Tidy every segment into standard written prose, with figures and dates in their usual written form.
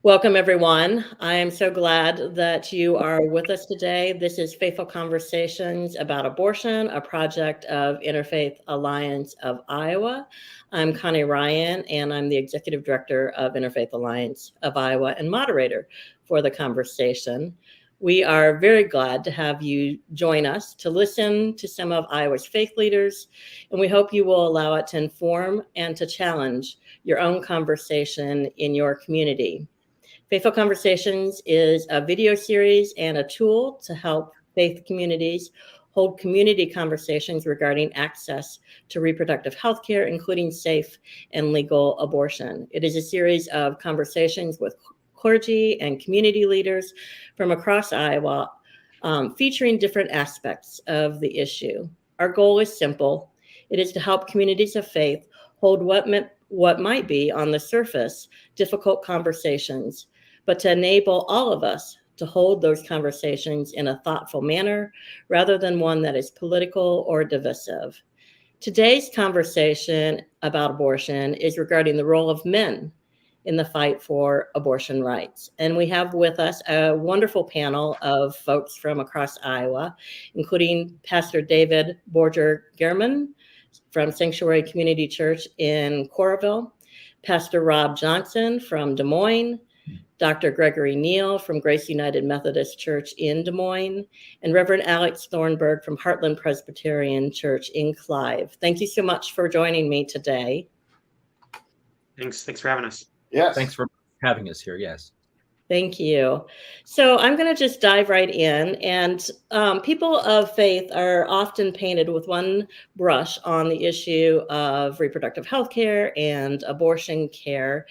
Welcome, everyone. I am so glad that you are with us today. This is Faithful Conversations about Abortion, a project of Interfaith Alliance of Iowa. I'm Connie Ryan, and I'm the Executive Director of Interfaith Alliance of Iowa and moderator for the conversation. We are very glad to have you join us to listen to some of Iowa's faith leaders, and we hope you will allow it to inform and to challenge your own conversation in your community. Faithful Conversations is a video series and a tool to help faith communities hold community conversations regarding access to reproductive health care, including safe and legal abortion. It is a series of conversations with clergy and community leaders from across Iowa, featuring different aspects of the issue. Our goal is simple. It is to help communities of faith hold what might be, on the surface, difficult conversations, but to enable all of us to hold those conversations in a thoughtful manner rather than one that is political or divisive. Today's conversation about abortion is regarding the role of men in the fight for abortion rights. And we have with us a wonderful panel of folks from across Iowa, including Pastor David Borger Germann from Sanctuary Community Church in Coralville, Pastor Rob Johnson from Des Moines, Dr. Gregory Neal from Grace United Methodist Church in Des Moines, and Reverend Alex Thornburg from Heartland Presbyterian Church in Clive. Thank you so much for joining me today. Thanks for having us. Yes. Thanks for having us here. Yes. Thank you. So I'm going to just dive right in. And people of faith are often painted with one brush on the issue of reproductive health care and abortion care.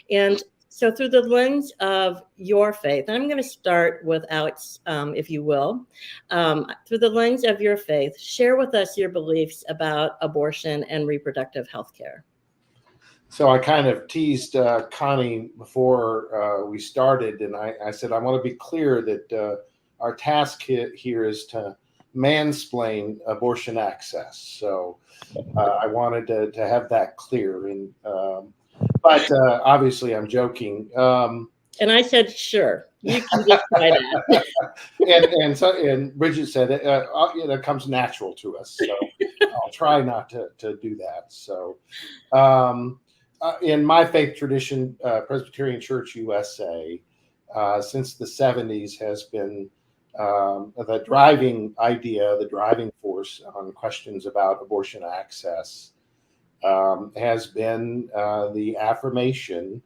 And so through the lens of your faith, and I'm going to start with Alex, if you will, through the lens of your faith, share with us your beliefs about abortion and reproductive health care. So I kind of teased Connie before we started, and I said I want to be clear that our task here is to mansplain abortion access. So I wanted to have that clear. But obviously I'm joking. And I said, sure, you can just try that. and Bridget said it comes natural to us. So I'll try not to do that. So in my faith tradition, Presbyterian Church USA, since the 70s has been the driving force on questions about abortion access has been the affirmation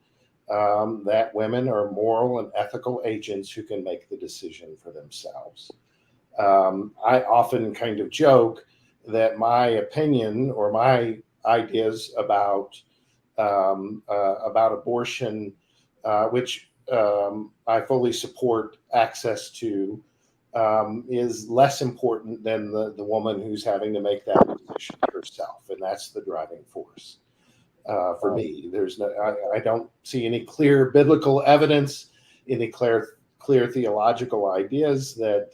that women are moral and ethical agents who can make the decision for themselves. I often kind of joke that my opinion or my ideas about abortion, which I fully support access to, is less important than the woman who's having to make that decision herself, and that's the driving force for me. I don't see any clear biblical evidence, any clear theological ideas that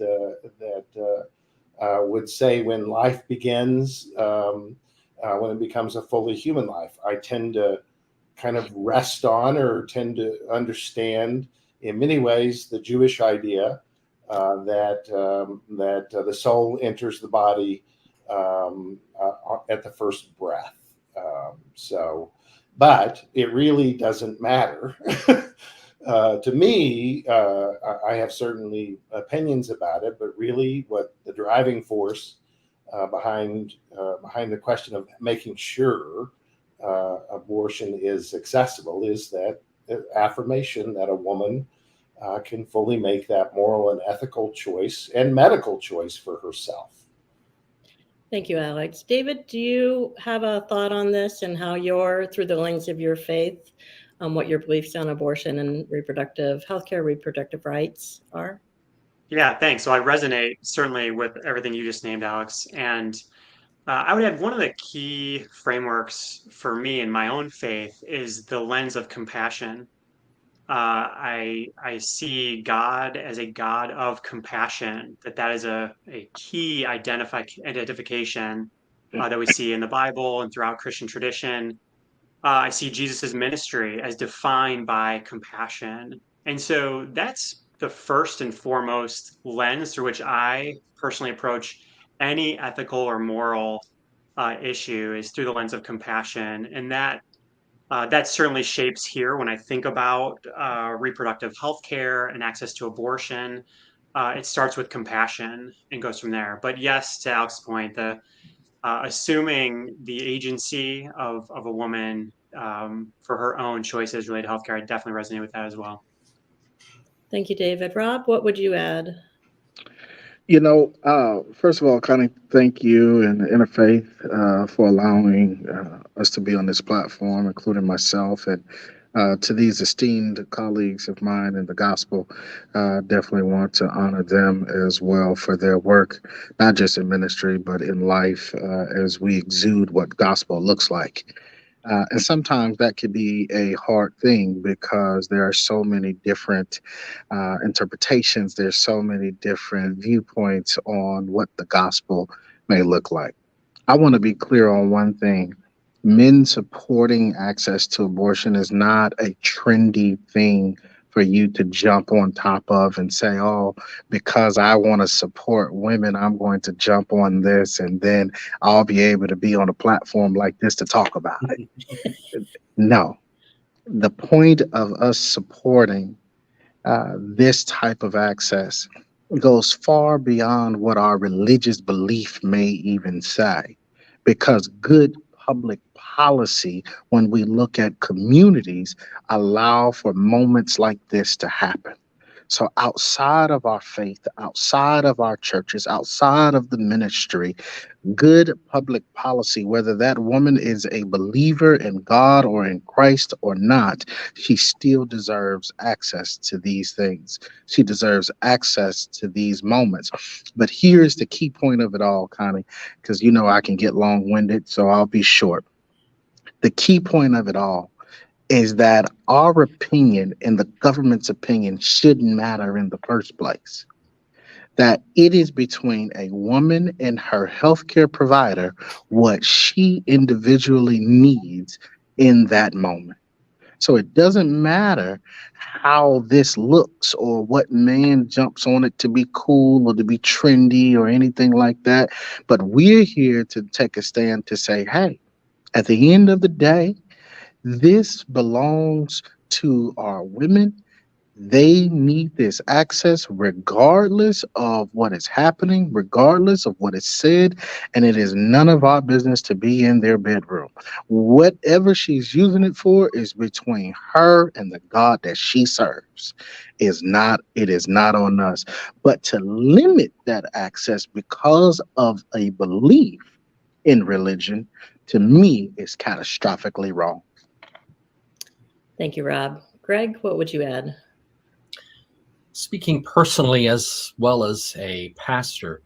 would say when life begins, when it becomes a fully human life. I tend to kind of rest on or tend to understand in many ways the Jewish idea that the soul enters the body at the first breath. But it really doesn't matter. To me, I have certainly opinions about it, but really what the driving force behind the question of making sure abortion is accessible is that affirmation that a woman can fully make that moral and ethical choice and medical choice for herself. Thank you, Alex. David, do you have a thought on this and how through the lens of your faith, what your beliefs on abortion and reproductive healthcare, reproductive rights are? Yeah, thanks. So I resonate certainly with everything you just named, Alex. And I would add one of the key frameworks for me in my own faith is the lens of compassion. I see God as a God of compassion, that is a key identification that we see in the Bible and throughout Christian tradition. I see Jesus's ministry as defined by compassion. And so that's the first and foremost lens through which I personally approach any ethical or moral issue, is through the lens of compassion. And that certainly shapes here when I think about reproductive health care and access to abortion. It starts with compassion and goes from there. But yes, to Alex's point, the assuming the agency of a woman for her own choices related to healthcare, I definitely resonate with that as well. Thank you, David. Rob, what would you add? First of all, Connie, thank you and Interfaith for allowing us to be on this platform, including myself. And to these esteemed colleagues of mine in the gospel, definitely want to honor them as well for their work, not just in ministry, but in life as we exude what gospel looks like. And sometimes that could be a hard thing because there are so many different interpretations, there's so many different viewpoints on what the gospel may look like. I want to be clear on one thing. Men supporting access to abortion is not a trendy thing for you to jump on top of and say, oh, because I want to support women, I'm going to jump on this and then I'll be able to be on a platform like this to talk about it. No. The point of us supporting this type of access goes far beyond what our religious belief may even say, because good public policy, when we look at communities, allow for moments like this to happen. So outside of our faith, outside of our churches, outside of the ministry, good public policy, whether that woman is a believer in God or in Christ or not, she still deserves access to these things. She deserves access to these moments. But here's the key point of it all, Connie, because I can get long-winded, so I'll be short. The key point of it all is that our opinion and the government's opinion shouldn't matter in the first place. That it is between a woman and her healthcare provider what she individually needs in that moment. So it doesn't matter how this looks or what man jumps on it to be cool or to be trendy or anything like that. But we're here to take a stand to say, hey, at the end of the day, this belongs to our women. They need this access regardless of what is happening, regardless of what is said, and it is none of our business to be in their bedroom. Whatever she's using it for is between her and the God that she serves. It is not on us. But to limit that access because of a belief in religion, to me, is catastrophically wrong. Thank you, Rob. Greg, what would you add? Speaking personally as well as a pastor,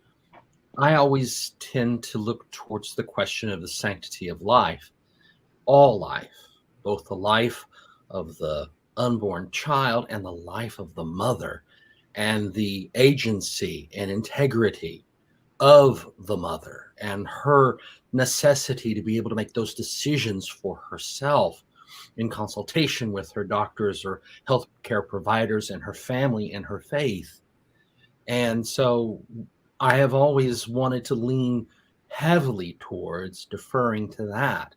I always tend to look towards the question of the sanctity of life, all life, both the life of the unborn child and the life of the mother, and the agency and integrity of the mother and her necessity to be able to make those decisions for herself in consultation with her doctors or healthcare providers and her family and her faith. And so I have always wanted to lean heavily towards deferring to that.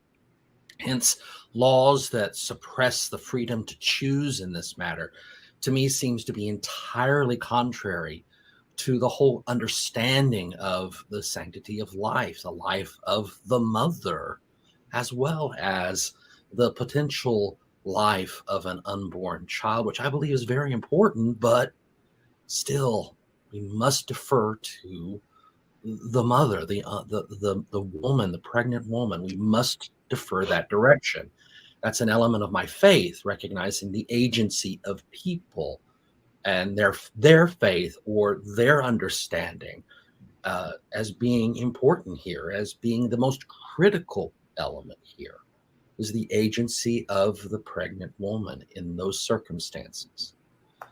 Hence, laws that suppress the freedom to choose in this matter, to me, seems to be entirely contrary to the whole understanding of the sanctity of life, the life of the mother, as well as the potential life of an unborn child, which I believe is very important, but still we must defer to the mother, the woman, the pregnant woman. We must defer that direction. That's an element of my faith, recognizing the agency of people and their faith or their understanding as being important here, as being the most critical element here, is the agency of the pregnant woman in those circumstances.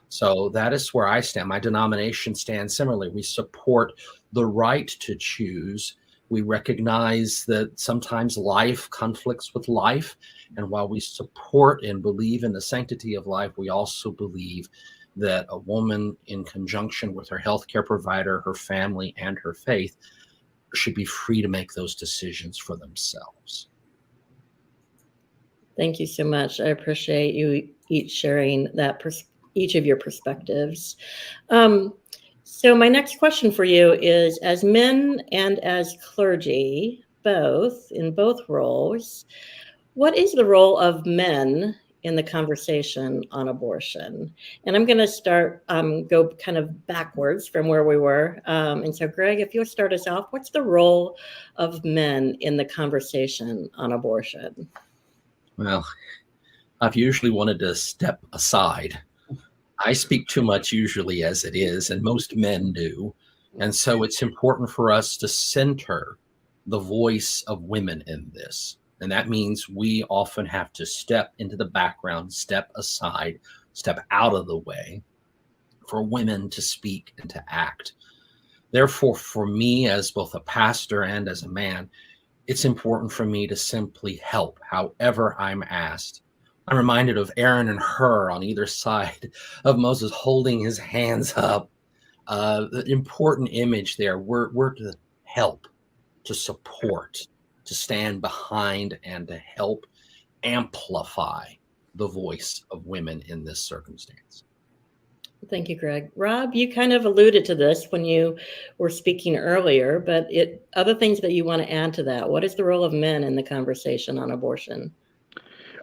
So that is where I stand. My denomination stands similarly. We support the right to choose We recognize that sometimes life conflicts with life. And while we support and believe in the sanctity of life, we also believe that a woman, in conjunction with her healthcare provider, her family, and her faith, should be free to make those decisions for themselves. Thank you so much. I appreciate you each sharing that each of your perspectives. So my next question for you is, as men and as clergy, both in both roles, what is the role of men in the conversation on abortion? And I'm going to start, go kind of backwards from where we were. And so, Greg, if you'll start us off, what's the role of men in the conversation on abortion? Well, I've usually wanted to step aside. I speak too much usually as it is, and most men do. And so it's important for us to center the voice of women in this. And that means we often have to step into the background, step aside, step out of the way for women to speak and to act. Therefore, for me, as both a pastor and as a man, it's important for me to simply help however I'm asked. I'm reminded of Aaron and Hur on either side of Moses holding his hands up. The important image there, we're to help, to support, to stand behind, and to help amplify the voice of women in this circumstance. Thank you, Greg. Rob, you kind of alluded to this when you were speaking earlier, but other things that you want to add to that. What is the role of men in the conversation on abortion?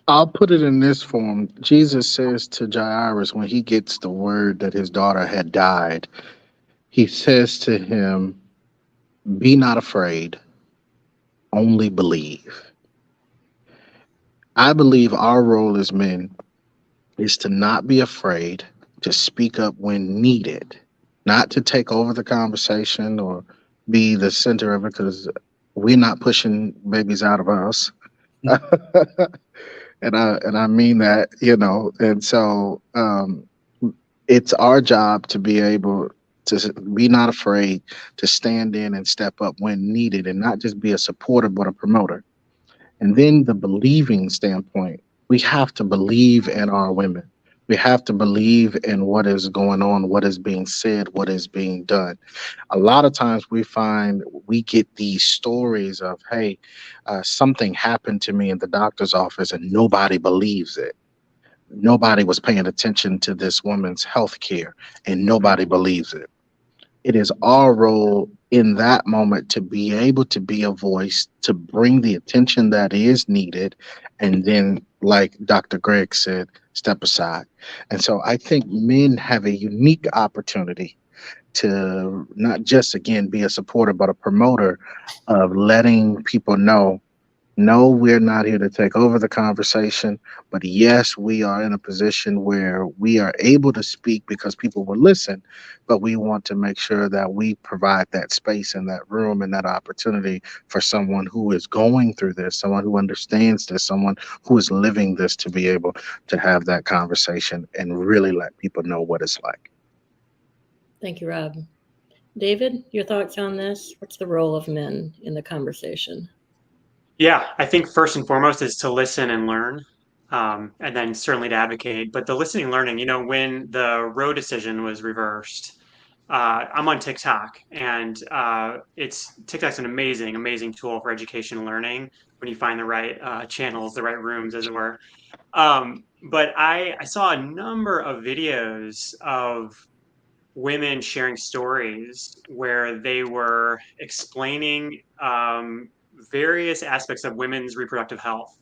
I'll put it in this form. Jesus says to Jairus, when he gets the word that his daughter had died, he says to him, "Be not afraid, only believe." I believe our role as men is to not be afraid, to speak up when needed, not to take over the conversation or be the center of it, because we're not pushing babies out of us. And I mean that, and so it's our job to be able to be not afraid to stand in and step up when needed, and not just be a supporter but a promoter. And then the believing standpoint, we have to believe in our women. We have to believe in what is going on, what is being said, what is being done. A lot of times we find we get these stories of, hey, something happened to me in the doctor's office and nobody believes it. Nobody was paying attention to this woman's health care and nobody believes it. It is our role in that moment to be able to be a voice, to bring the attention that is needed, and then, like Dr. Greg said, step aside. And so I think men have a unique opportunity to not just, again, be a supporter, but a promoter of letting people know, no, we're not here to take over the conversation, but yes, we are in a position where we are able to speak because people will listen, but we want to make sure that we provide that space and that room and that opportunity for someone who is going through this, someone who understands this, someone who is living this, to be able to have that conversation and really let people know what it's like. Thank you, Rob. David, your thoughts on this? What's the role of men in the conversation? Yeah, I think first and foremost is to listen and learn, and then certainly to advocate. But the listening and learning, when the Roe decision was reversed, I'm on TikTok, and TikTok's an amazing, amazing tool for education and learning when you find the right channels, the right rooms, as it were. But I saw a number of videos of women sharing stories where they were explaining various aspects of women's reproductive health,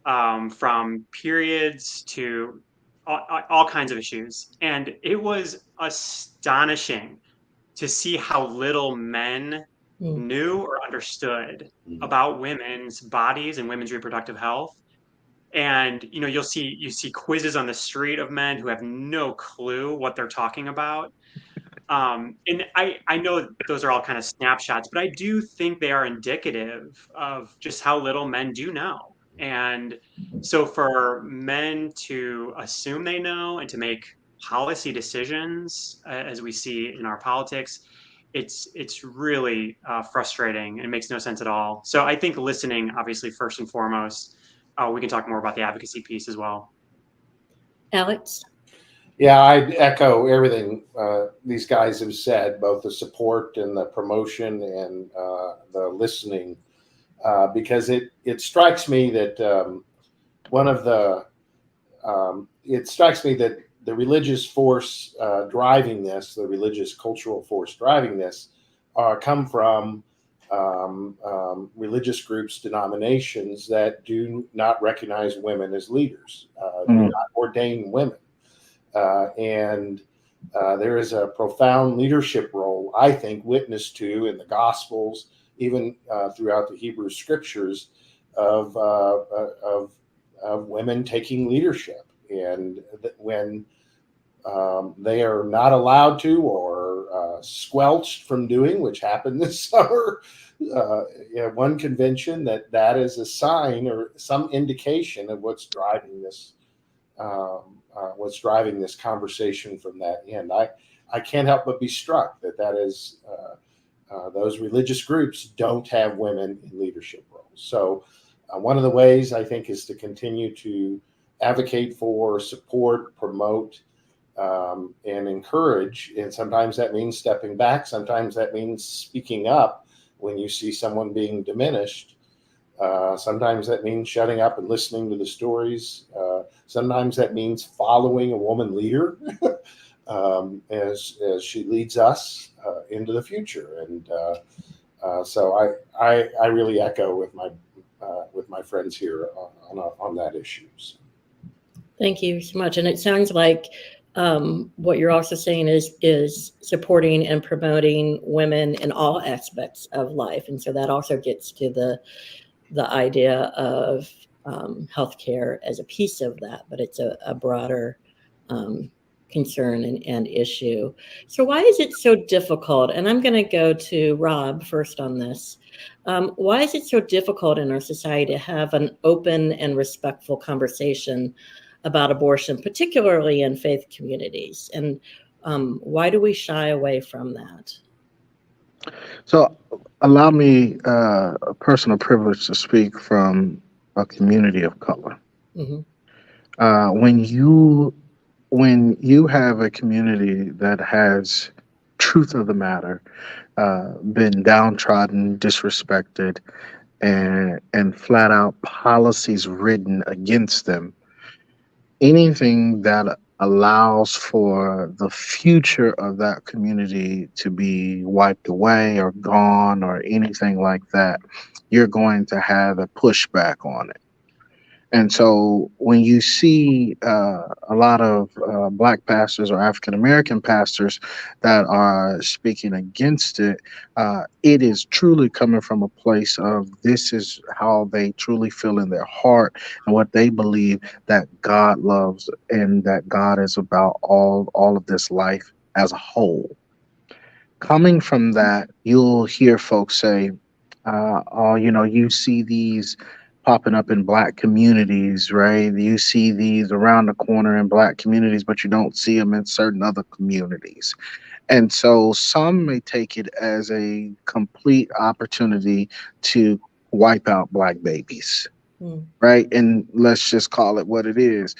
from periods to all kinds of issues. And it was astonishing to see how little men knew or understood about women's bodies and women's reproductive health. And you see quizzes on the street of men who have no clue what they're talking about. And I know those are all kind of snapshots, but I do think they are indicative of just how little men do know. And so for men to assume they know and to make policy decisions, as we see in our politics, it's really frustrating and it makes no sense at all. So I think listening, obviously, first and foremost. We can talk more about the advocacy piece as well. Alex? Yeah, I echo everything these guys have said, both the support and the promotion and the listening, because it strikes me that it strikes me that the religious force driving this, the religious cultural force driving this, come from religious groups, denominations that do not recognize women as leaders, do not ordain women. And there is a profound leadership role, I think, witnessed to in the Gospels, even throughout the Hebrew Scriptures, of women taking leadership. And when they are not allowed to or squelched from doing, which happened this summer, at one convention, that is a sign or some indication of what's driving this. What's driving this conversation from that end. I can't help but be struck that is those religious groups don't have women in leadership roles. So one of the ways I think is to continue to advocate for, support, promote, and encourage. And sometimes that means stepping back. Sometimes that means speaking up when you see someone being diminished. Sometimes that means shutting up and listening to the stories. Sometimes that means following a woman leader as she leads us into the future. And so I really echo with my friends here on that issue. So. Thank you so much. And it sounds like what you're also saying is supporting and promoting women in all aspects of life. And so that also gets to the idea of healthcare as a piece of that, but it's a broader concern and issue. So why is it so difficult? And I'm going to go to Rob first on this. Why is it so difficult in our society to have an open and respectful conversation about abortion, particularly in faith communities? And why do we shy away from that? So allow me a personal privilege to speak from a community of color. Mm-hmm. When you have a community that has, truth of the matter, been downtrodden, disrespected, and flat out policies written against them, anything that allows for the future of that community to be wiped away or gone or anything like that, you're going to have a pushback on it. And so when you see a lot of Black pastors or African American pastors that are speaking against it, it is truly coming from a place of this is how they truly feel in their heart and what they believe that God loves and that God is about all of this life as a whole. Coming from that, you'll hear folks say, oh, you see these popping up in Black communities, right? You see these around the corner in Black communities, but you don't see them in certain other communities. And so some may take it as a complete opportunity to wipe out Black babies, right? And let's just call it what it is.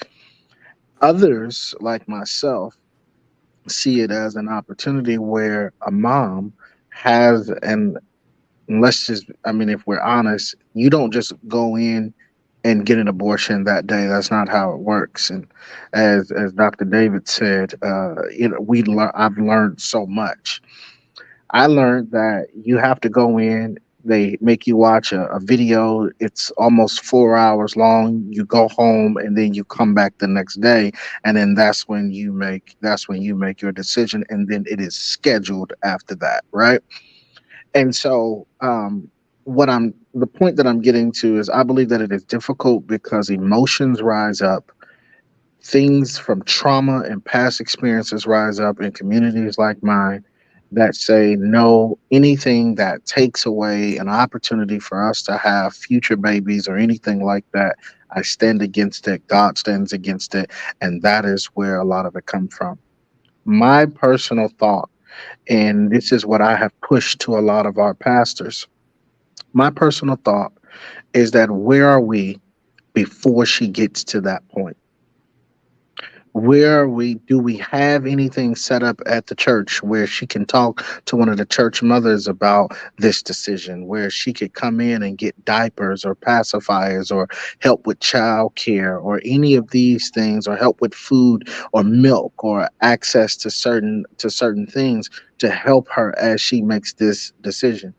Others, like myself, see it as an opportunity where a mom has if we're honest, you don't just go in and get an abortion that day. That's not how it works. And as Dr. David said, I've learned so much. I learned that you have to go in. They make you watch a video. It's almost 4 hours long. You go home and then you come back the next day, and then that's when you make your decision, and then it is scheduled after that, right? And so the point that I'm getting to is I believe that it is difficult because emotions rise up. Things from trauma and past experiences rise up in communities like mine that say no, anything that takes away an opportunity for us to have future babies or anything like that, I stand against it. God stands against it. And that is where a lot of it comes from. My personal thought And this is what I have pushed to a lot of our pastors. My personal thought is that where are we before she gets to that point? Where are we? Do we have anything set up at the church where she can talk to one of the church mothers about this decision, where she could come in and get diapers or pacifiers or help with child care or any of these things, or help with food or milk or access to certain things to help her as she makes this decision?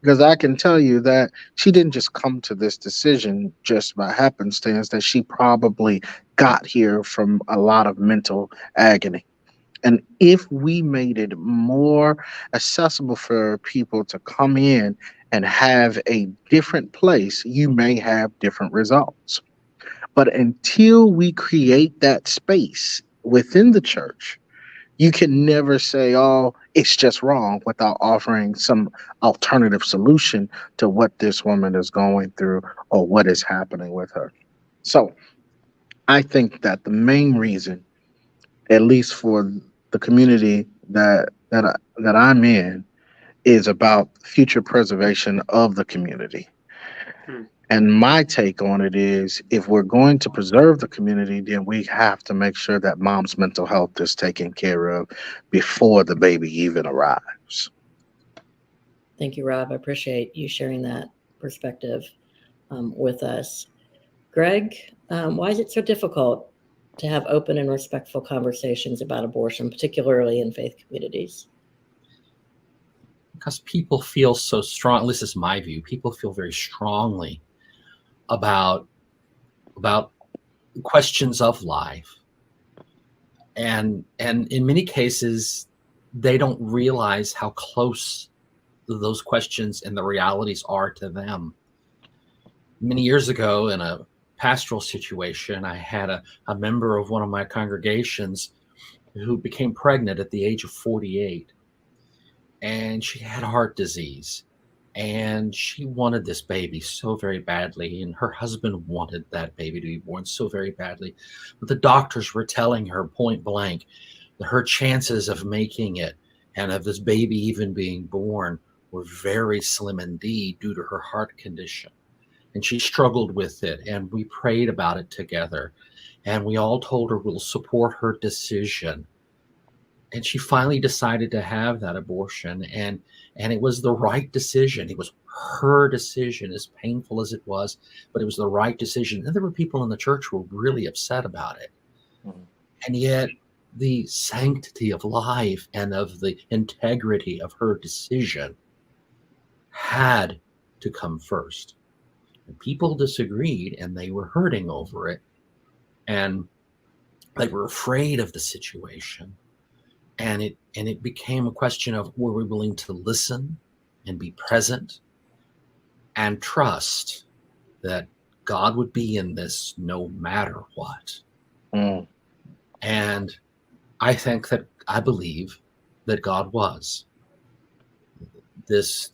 Because I can tell you that she didn't just come to this decision just by happenstance, that she probably got here from a lot of mental agony. And if we made it more accessible for people to come in and have a different place, you may have different results. But until we create that space within the church, you can never say, oh, it's just wrong, without offering some alternative solution to what this woman is going through or what is happening with her. So I think that the main reason, at least for the community that I'm in, is about future preservation of the community. Hmm. And my take on it is, if we're going to preserve the community, then we have to make sure that mom's mental health is taken care of before the baby even arrives. Thank you, Rob. I appreciate you sharing that perspective with us. Greg, why is it so difficult to have open and respectful conversations about abortion, particularly in faith communities? Because people feel so strong, this is my view, people feel very strongly about questions of life. And in many cases, they don't realize how close those questions and the realities are to them. Many years ago, in a pastoral situation, I had a member of one of my congregations who became pregnant at the age of 48. And she had heart disease. And she wanted this baby so very badly. And her husband wanted that baby to be born so very badly. But the doctors were telling her point blank that her chances of making it and of this baby even being born were very slim indeed due to her heart condition. And she struggled with it. And we prayed about it together. And we all told her we'll support her decision. And she finally decided to have that abortion. And it was the right decision. It was her decision, as painful as it was, but it was the right decision. And there were people in the church who were really upset about it. Mm-hmm. And yet the sanctity of life and of the integrity of her decision had to come first. And people disagreed, and they were hurting over it. And they were afraid of the situation. And it became a question of, were we willing to listen and be present and trust that God would be in this no matter what? Mm. And I believe that God was. This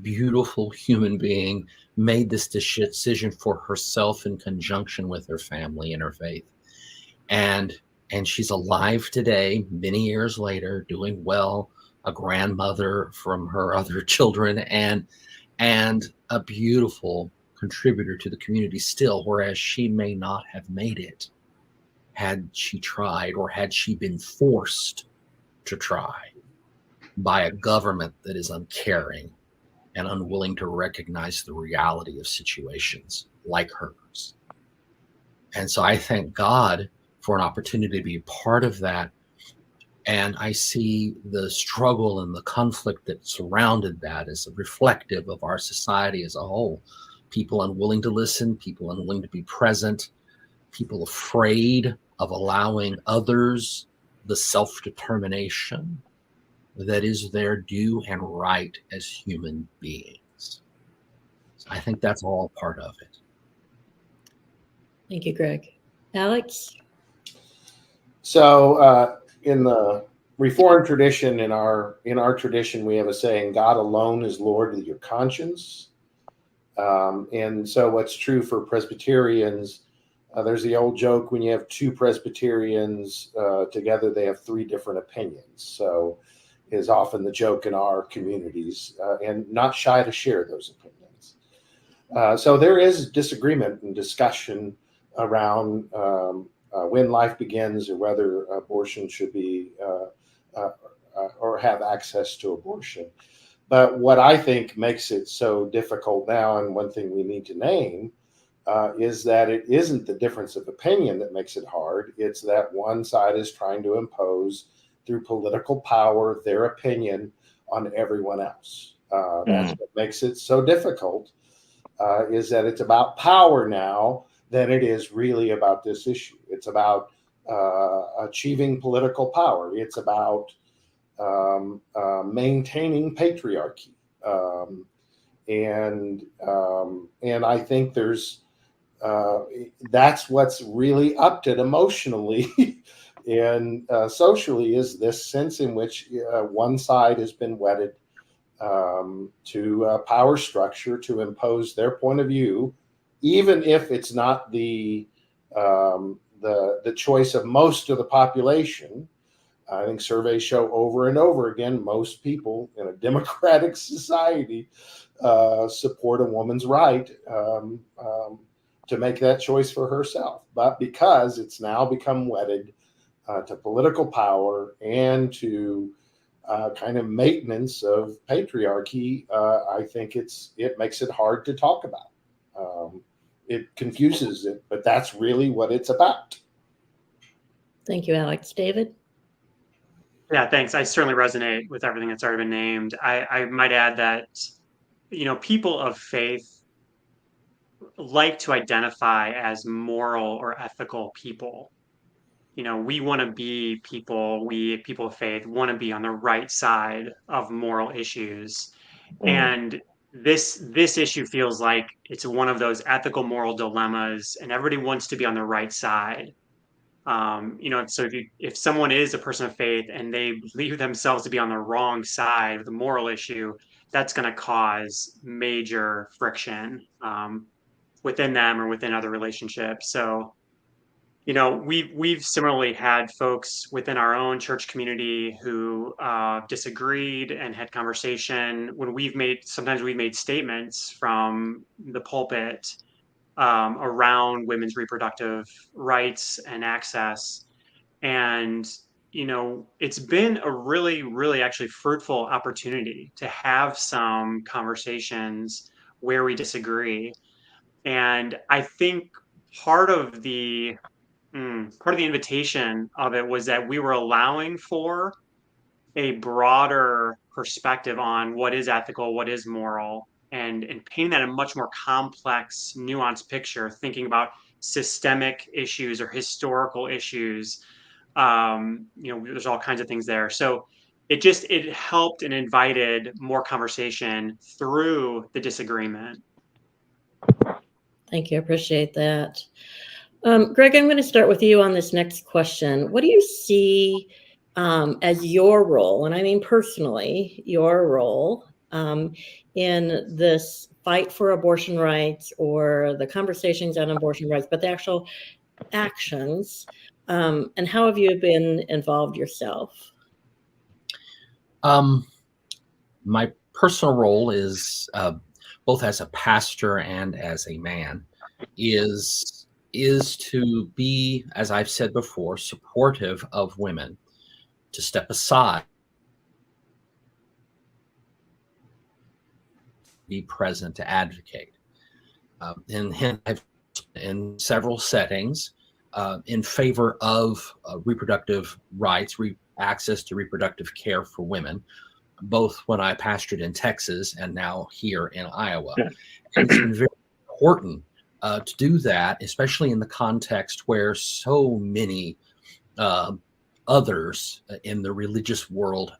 beautiful human being made this decision for herself in conjunction with her family and her faith. And she's alive today, many years later, doing well, a grandmother from her other children, and a beautiful contributor to the community still, whereas she may not have made it had she tried, or had she been forced to try by a government that is uncaring and unwilling to recognize the reality of situations like hers. And so I thank God for an opportunity to be a part of that. And I see the struggle and the conflict that surrounded that as reflective of our society as a whole. People unwilling to listen, people unwilling to be present, people afraid of allowing others the self-determination that is their due and right as human beings. So I think that's all part of it. Thank you, Greg. Alex? So in the Reformed tradition, in our tradition, we have a saying, God alone is Lord of your conscience. And so what's true for Presbyterians, there's the old joke, when you have two Presbyterians together, they have three different opinions. So is often the joke in our communities, and not shy to share those opinions. So there is disagreement and discussion around when life begins or whether abortion should be or have access to abortion. But what I think makes it so difficult now, and one thing we need to name, is that it isn't the difference of opinion that makes it hard. It's that one side is trying to impose, through political power, their opinion on everyone else. That's what makes it so difficult, is that it's about power now than it is really about this issue. It's about achieving political power. It's about maintaining patriarchy, and I think there's that's what's really upped it emotionally and socially, is this sense in which one side has been wedded to power structure to impose their point of view, even if it's not the choice of most of the population. I think surveys show over and over again, most people in a democratic society support a woman's right to make that choice for herself. But because it's now become wedded to political power and to kind of maintenance of patriarchy, I think it makes it hard to talk about. It confuses it, but that's really what it's about. Thank you, Alex. David? Yeah, thanks. I certainly resonate with everything that's already been named. I might add that, people of faith like to identify as moral or ethical people. We want to be people, we people of faith want to be on the right side of moral issues. And this issue feels like it's one of those ethical moral dilemmas, and everybody wants to be on the right side. So if someone is a person of faith and they believe themselves to be on the wrong side of the moral issue, that's going to cause major friction within them or within other relationships. So, we've similarly had folks within our own church community who disagreed and had conversation when sometimes we've made statements from the pulpit around women's reproductive rights and access. And, it's been a really, really actually fruitful opportunity to have some conversations where we disagree. And I think part of the invitation of it was that we were allowing for a broader perspective on what is ethical, what is moral, and painting that a much more complex, nuanced picture, thinking about systemic issues or historical issues. There's all kinds of things there. So it helped and invited more conversation through the disagreement. Thank you. I appreciate that. Greg, I'm going to start with you on this next question. What do you see as your role, and I mean personally, your role in this fight for abortion rights, or the conversations on abortion rights, but the actual actions, and how have you been involved yourself? My personal role is both as a pastor and as a man is to be, as I've said before, supportive of women, to step aside, be present, to advocate. And I've in several settings in favor of reproductive rights, access to reproductive care for women, both when I pastored in Texas and now here in Iowa. And it's been very important to do that, especially in the context where so many others in the religious world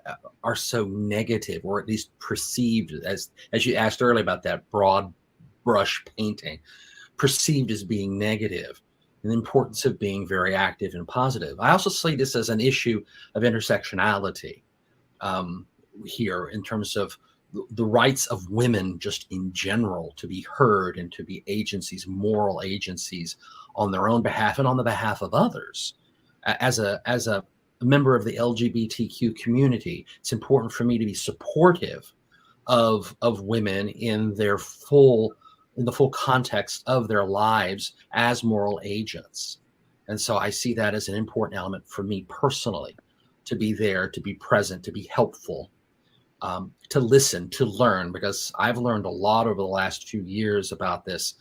are so negative, or at least perceived as you asked earlier about that broad brush painting, perceived as being negative, and the importance of being very active and positive. I also see this as an issue of intersectionality here, in terms of the rights of women just in general to be heard and to be agencies, moral agencies on their own behalf and on the behalf of others. As a a member of the LGBTQ community, it's important for me to be supportive of women in the full context of their lives as moral agents. And so I see that as an important element for me personally, to be there, to be present, to be helpful, to listen, to learn, because I've learned a lot over the last few years about this.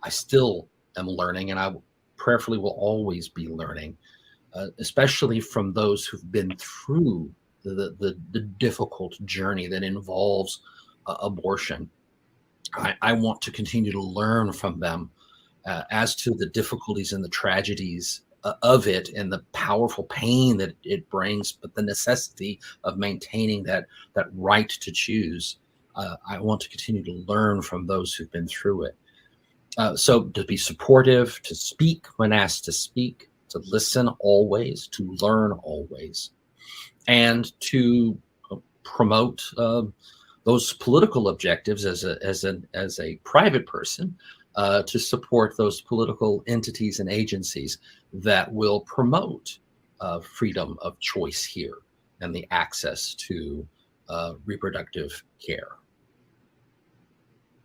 I still am learning, and I prayerfully will always be learning, especially from those who've been through the difficult journey that involves abortion. I want to continue to learn from them as to the difficulties and the tragedies of it, and the powerful pain that it brings, but the necessity of maintaining that right to choose. I want to continue to learn from those who've been through it. So to be supportive, to speak when asked to speak, to listen always, to learn always, and to promote those political objectives as a private person, to support those political entities and agencies that will promote freedom of choice here and the access to reproductive care.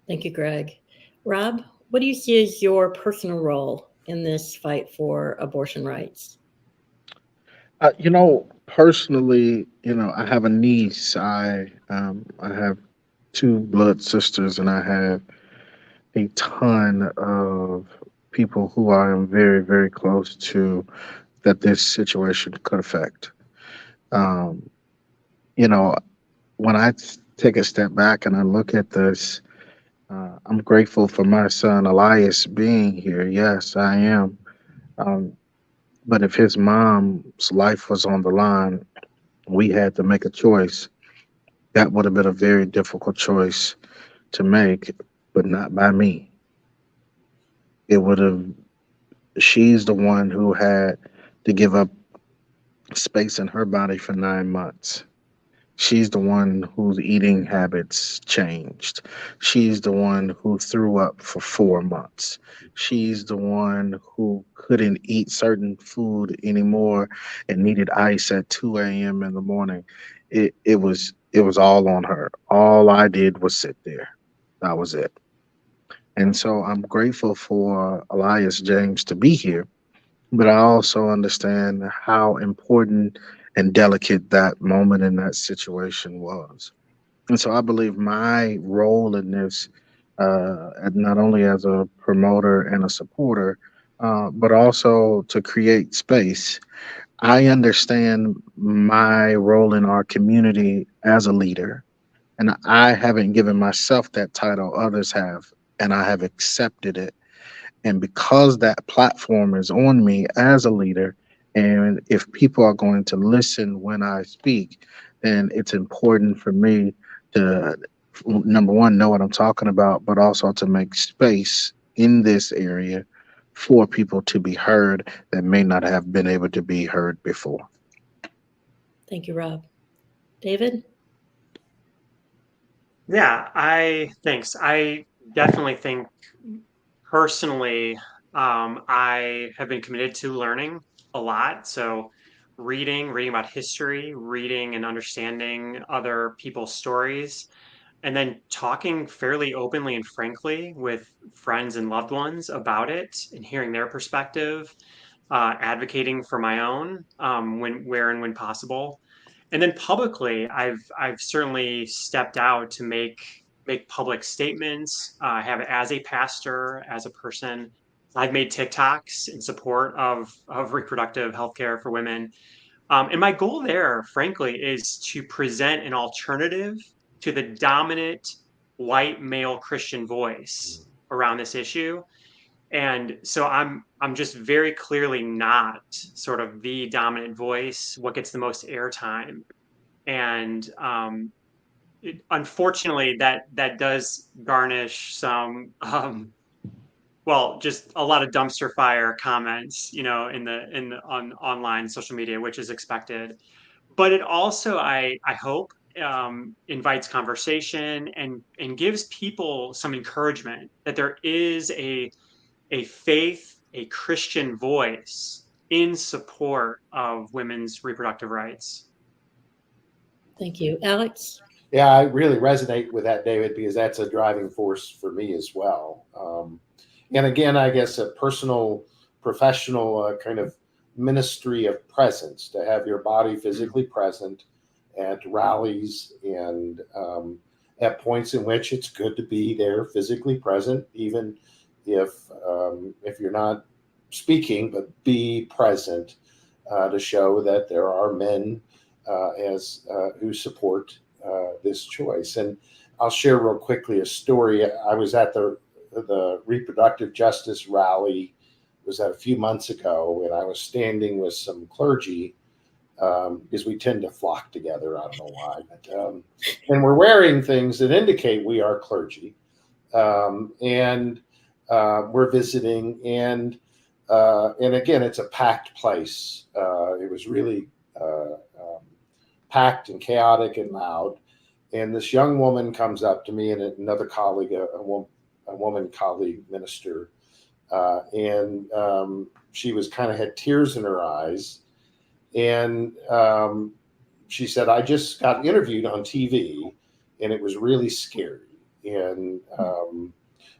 Thank you, Greg. Rob, what do you see as your personal role in this fight for abortion rights? Personally, I have a niece. I have two blood sisters, and I have a ton of people who I am very, very close to that this situation could affect. Um, you know, when I take a step back and I look at this, I'm grateful for my son Elias being here. Yes, I am. Um, but if his mom's life was on the line, we had to make a choice. That would have been a very difficult choice to make, but not by me. It would have, she's the one who had to give up space in her body for 9 months. She's the one whose eating habits changed. She's the one who threw up for 4 months. She's the one who couldn't eat certain food anymore and needed ice at 2 a.m. in the morning. It was all on her. All I did was sit there. That was it. And so I'm grateful for Elias James to be here, but I also understand how important and delicate that moment in that situation was. And so I believe my role in this, not only as a promoter and a supporter, but also to create space. I understand my role in our community as a leader, and I haven't given myself that title, others have, and I have accepted it. And because that platform is on me as a leader, and if people are going to listen when I speak, then it's important for me to, number one, know what I'm talking about, but also to make space in this area for people to be heard that may not have been able to be heard before. Thank you, Rob. David? Yeah, thanks. I definitely think personally, I have been committed to learning a lot. So reading about history, reading and understanding other people's stories, and then talking fairly openly and frankly with friends and loved ones about it and hearing their perspective, advocating for my own, where and when possible. And then publicly, I've certainly stepped out to make public statements. I have as a pastor, as a person, I've made TikToks in support of reproductive healthcare for women. And my goal there, frankly, is to present an alternative to the dominant white male Christian voice around this issue. And so I'm just very clearly not sort of the dominant voice, what gets the most airtime. And unfortunately, that does garnish some well, just a lot of dumpster fire comments, on online social media, which is expected. But it also, I hope, invites conversation and gives people some encouragement that there is a faith, a Christian voice in support of women's reproductive rights. Thank you. Alex? Yeah, I really resonate with that, David, because that's a driving force for me as well. And again, I guess a personal, professional kind of ministry of presence, to have your body physically present at rallies and at points in which it's good to be there physically present, even if you're not speaking, but be present to show that there are men who support this choice. And I'll share real quickly a story. I was at the reproductive justice rally. It was that a few months ago, and I was standing with some clergy because we tend to flock together. I don't know why, but and we're wearing things that indicate we are clergy, and we're visiting, and again, it's a packed place. It was really packed and chaotic and loud. And this young woman comes up to me and another colleague, a woman colleague minister, and she was kind of had tears in her eyes. And she said, I just got interviewed on TV and it was really scary. And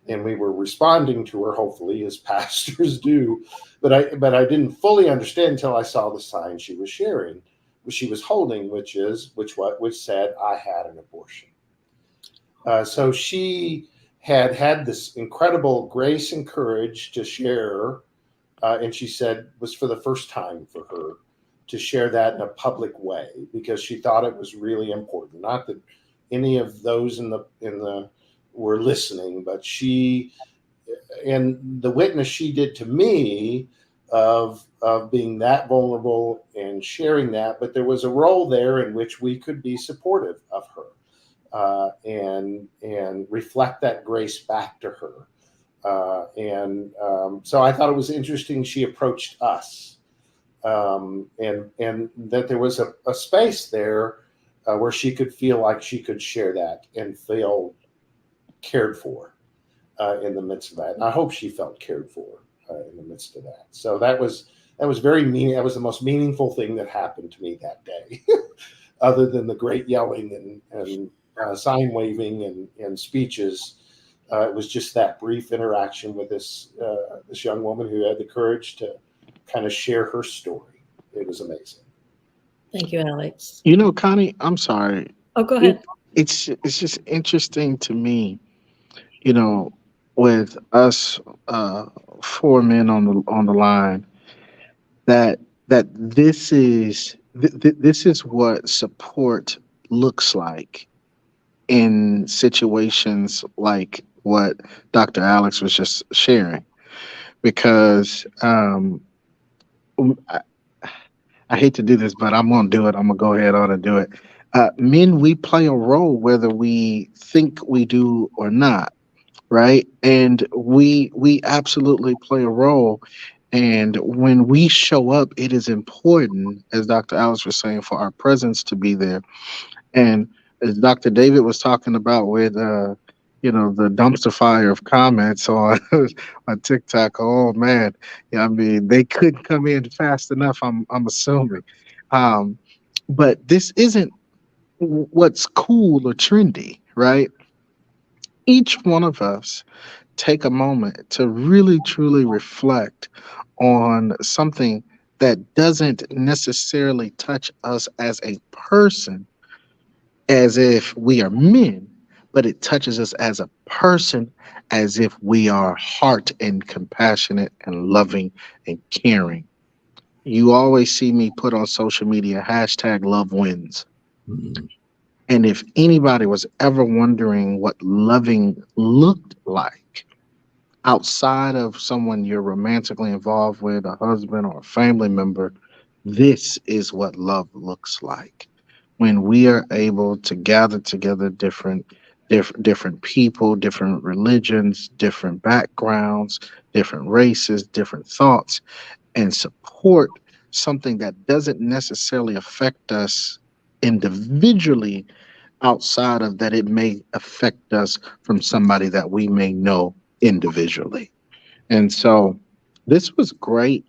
we were responding to her, hopefully, as pastors do. But I didn't fully understand until I saw the sign she was sharing, she was holding, which said, I had an abortion. So she had this incredible grace and courage to share, and she said was for the first time for her to share that in a public way, because she thought it was really important. Not that any of those in the were listening, but she, and the witness she did to me of being that vulnerable and sharing that, but there was a role there in which we could be supportive of her and reflect that grace back to her. So I thought it was interesting she approached us, and that there was a space there where she could feel like she could share that and feel cared for in the midst of that. And I hope she felt cared for in the midst of that. So that was very meaning. That was the most meaningful thing that happened to me that day, other than the great yelling and sign waving and speeches. It was just that brief interaction with this young woman who had the courage to kind of share her story. It was amazing. Thank you, Alex. You know, Connie, I'm sorry. Oh, go ahead. It's just interesting to me, you know, with us four men on the line, that this is this is what support looks like in situations like what Dr. Alex was just sharing, because I, I hate to do this, but I'm going to do it. I'm going to go ahead on and do it. Men, we play a role whether we think we do or not, right? And we absolutely play a role. And when we show up, it is important, as Dr. Alex was saying, for our presence to be there. And as Dr. David was talking about with, the dumpster fire of comments on on TikTok. Oh man, yeah, I mean they couldn't come in fast enough. I'm assuming, but this isn't what's cool or trendy, right? Each one of us take a moment to really truly reflect on something that doesn't necessarily touch us as a person, as if we are men, but it touches us as a person, as if we are heart and compassionate and loving and caring. You always see me put on social media hashtag love wins. Mhm. And if anybody was ever wondering what loving looked like outside of someone you're romantically involved with, a husband or a family member, this is what love looks like. When we are able to gather together different people, different religions, different backgrounds, different races, different thoughts, and support something that doesn't necessarily affect us individually, outside of that it may affect us from somebody that we may know individually. And so this was great.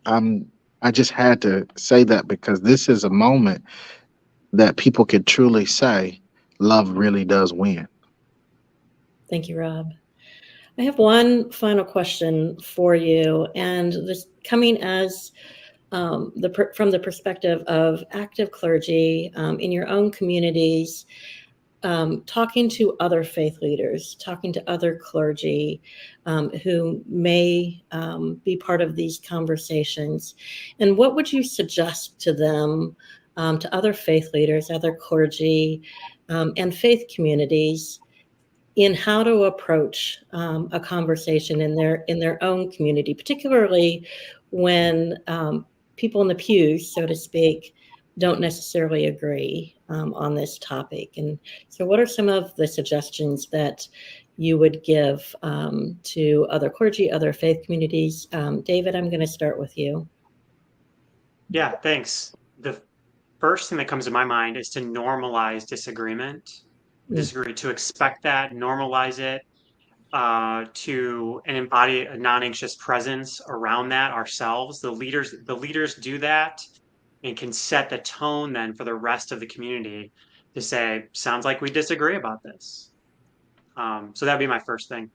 I just had to say that because this is a moment that people could truly say love really does win. Thank you, Rob. I have one final question for you, and this coming as from the perspective of active clergy in your own communities, talking to other faith leaders, talking to other clergy who may be part of these conversations. And what would you suggest to them, to other faith leaders, other clergy, and faith communities in how to approach a conversation in their own community, particularly when people in the pews, so to speak, don't necessarily agree on this topic. And so what are some of the suggestions that you would give to other clergy, other faith communities? David, I'm going to start with you. Yeah, thanks. The first thing that comes to my mind is to normalize disagreement. To expect that, normalize it, and embody a non-anxious presence around that ourselves. The leaders do that and can set the tone then for the rest of the community to say, sounds like we disagree about this. So that'd be my first thing.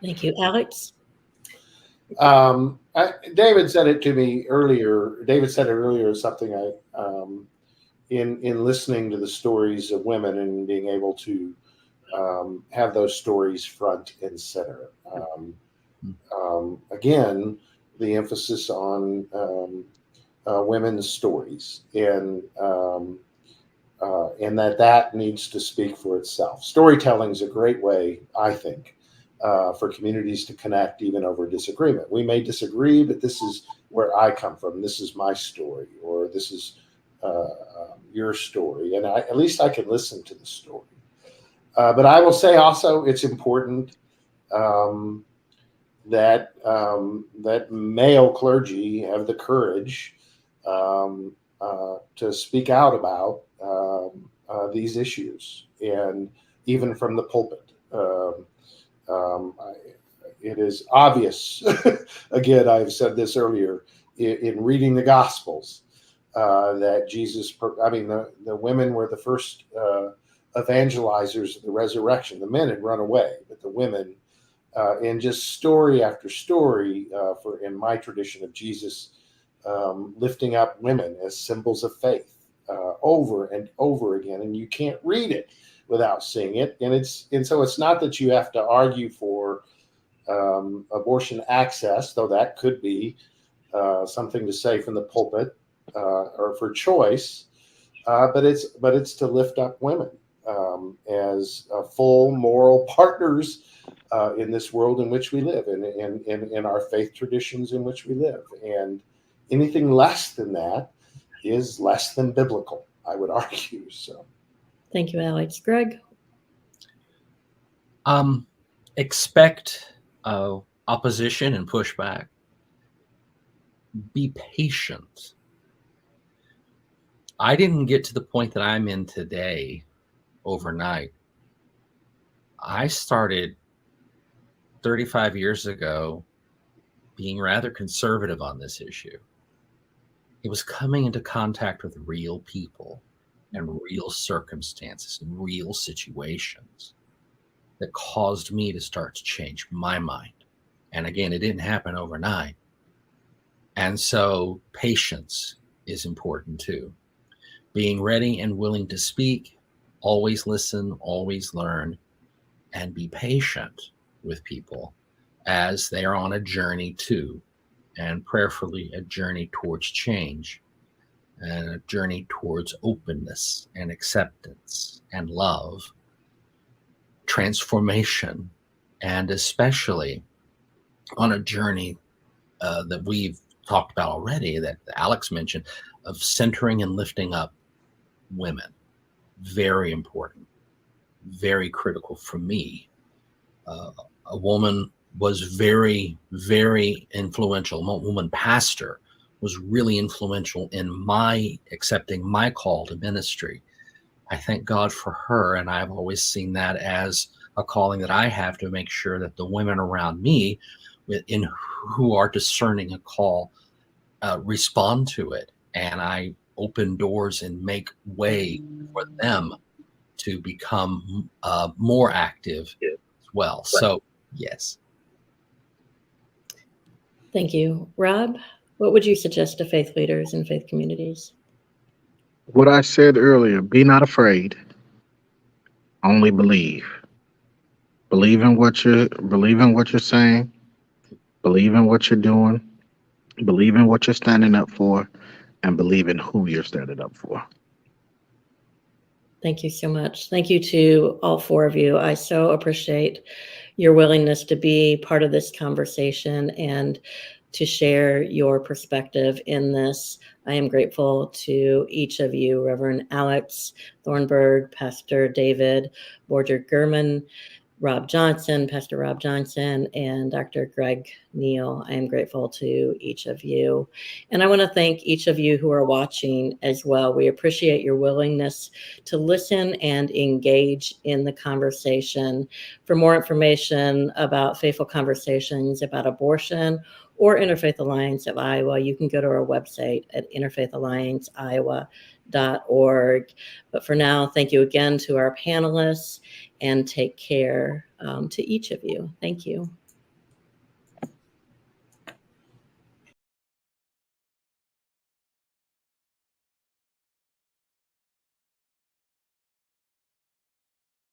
Thank you. Alex? David said it to me earlier. David said it earlier, something in listening to the stories of women and being able to have those stories front and center. Again, the emphasis on women's stories and that needs to speak for itself. Storytelling is a great way, I think, for communities to connect even over disagreement. We may disagree, but this is where I come from. This is my story, or this is your story, and at least I can listen to the story. But I will say also it's important that male clergy have the courage to speak out about these issues, and even from the pulpit. It is obvious, again, I've said this earlier, in reading the Gospels, that Jesus, the women were the first evangelizers of the resurrection. The men had run away, but the women, in just story after story, in my tradition of Jesus, lifting up women as symbols of faith over and over again, and you can't read it without seeing it. And so it's not that you have to argue for abortion access, though that could be something to say from the pulpit, or for choice, but it's to lift up women as full moral partners in this world in which we live, and in our faith traditions in which we live. And anything less than that is less than biblical, I would argue. So, thank you, Alex. Greg? Expect opposition and pushback. Be patient. I didn't get to the point that I'm in today overnight. I started 35 years ago being rather conservative on this issue. It was coming into contact with real people and real circumstances and real situations that caused me to start to change my mind. And again, it didn't happen overnight. And so patience is important too. Being ready and willing to speak, always listen, always learn, and be patient with people as they are on a journey too, and prayerfully a journey towards change and a journey towards openness and acceptance and love, transformation, and especially on a journey that we've talked about already, that Alex mentioned, of centering and lifting up women. Very important, very critical for me. A woman was very, very influential. A woman pastor was really influential in my accepting my call to ministry. I thank God for her, and I've always seen that as a calling that I have to make sure that the women around me who are discerning a call respond to it, and I open doors and make way for them to become more active as well. So, yes. Thank you. Rob, what would you suggest to faith leaders and faith communities? What I said earlier, be not afraid, only believe. Believe in what you're saying, believe in what you're doing, believe in what you're standing up for, and believe in who you're standing up for. Thank you so much. Thank you to all four of you. I so appreciate your willingness to be part of this conversation and to share your perspective in this. I am grateful to each of you, Reverend Alex Thornburg, Pastor David Borger Germann, Pastor Rob Johnson, and Dr. Greg Neal. I am grateful to each of you. And I want to thank each of you who are watching as well. We appreciate your willingness to listen and engage in the conversation. For more information about Faithful Conversations about abortion or Interfaith Alliance of Iowa, you can go to our website at interfaithallianceiowa.org. But for now, thank you again to our panelists, and take care to each of you. Thank you.